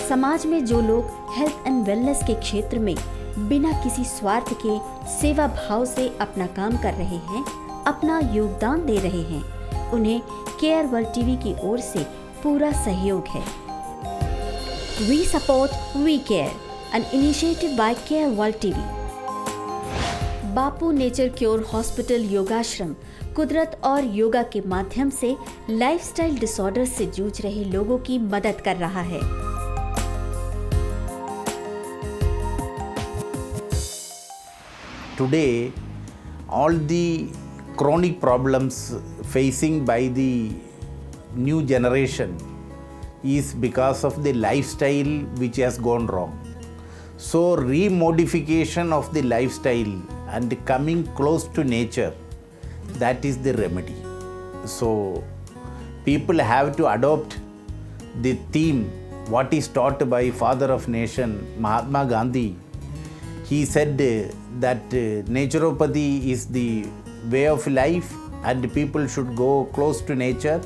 समाज में जो लोग हेल्थ एंड वेलनेस के क्षेत्र में बिना किसी स्वार्थ के सेवा भाव से अपना काम कर रहे हैं, अपना योगदान दे रहे हैं, उन्हें केयर वर्ल्ड टीवी की ओर से पूरा सहयोग है। We support we care, an initiative by care world TV. Bapu nature cure hospital Yogashram कुदरत और योगा के माध्यम से लाइफस्टाइल डिसऑर्डर से जूझ रहे लोगों की मदद कर रहा है। Today, all the chronic problems facing by the new generation is because of the lifestyle which has gone wrong. So, remodification of the lifestyle and coming close to nature, that is the remedy. So, people have to adopt the theme what is taught by Father of Nation Mahatma Gandhi. He said that naturopathy is the way of life and people should go close to nature,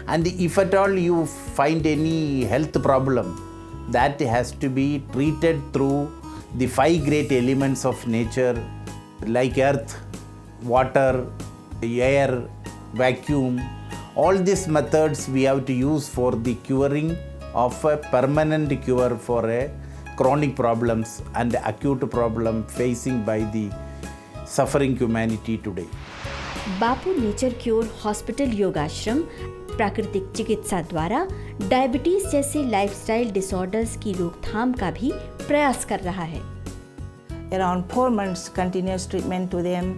and if at all you find any health problem, that has to be treated through the 5 great elements of nature like earth, water, air, vacuum. All these methods we have to use for the curing of a permanent cure for a chronic problems and acute problem facing by the suffering humanity today. Bapu nature cure hospital Yogashram प्राकृतिक चिकित्सा द्वारा diabetes जैसे lifestyle disorders की रोकथाम का भी प्रयास कर रहा है। Around 4 months continuous treatment to them.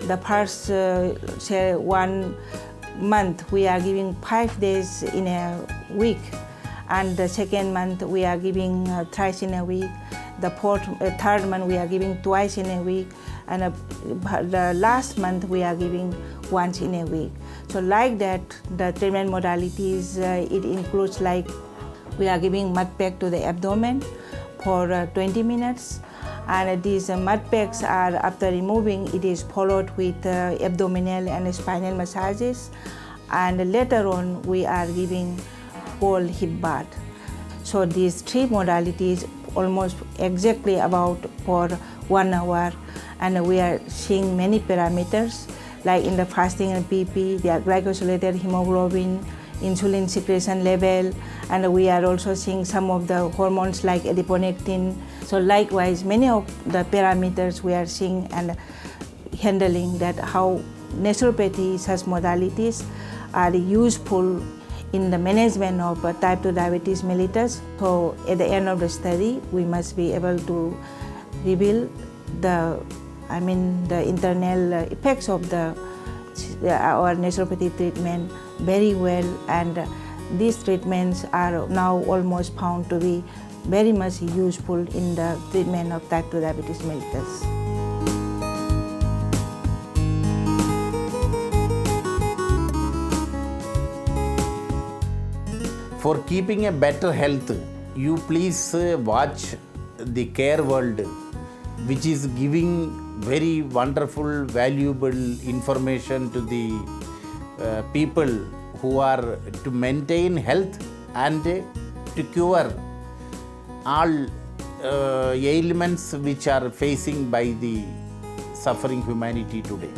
The first 1 month we are giving 5 days in a week, and the second month we are giving thrice in a week. The third month we are giving twice in a week, and the last month we are giving once in a week. So like that, the treatment modalities, it includes like we are giving mud pack to the abdomen for 20 minutes, and these mud packs are, after removing, it is followed with abdominal and spinal massages, and later on we are giving cold hip bath. So these 3 modalities almost exactly about for 1 hour, and we are seeing many parameters like in the fasting and PP, the glycosylated hemoglobin, insulin secretion level, and we are also seeing some of the hormones like adiponectin. So likewise, many of the parameters we are seeing and handling that how naturopathy such modalities are useful in the management of type 2 diabetes mellitus. So at the end of the study, we must be able to reveal the internal effects of our naturopathy treatment very well, and these treatments are now almost found to be very much useful in the treatment of type 2 diabetes mellitus. For keeping a better health, you please watch the Care World, which is giving very wonderful, valuable information to the people who are to maintain health and to cure all ailments which are facing by the suffering humanity today.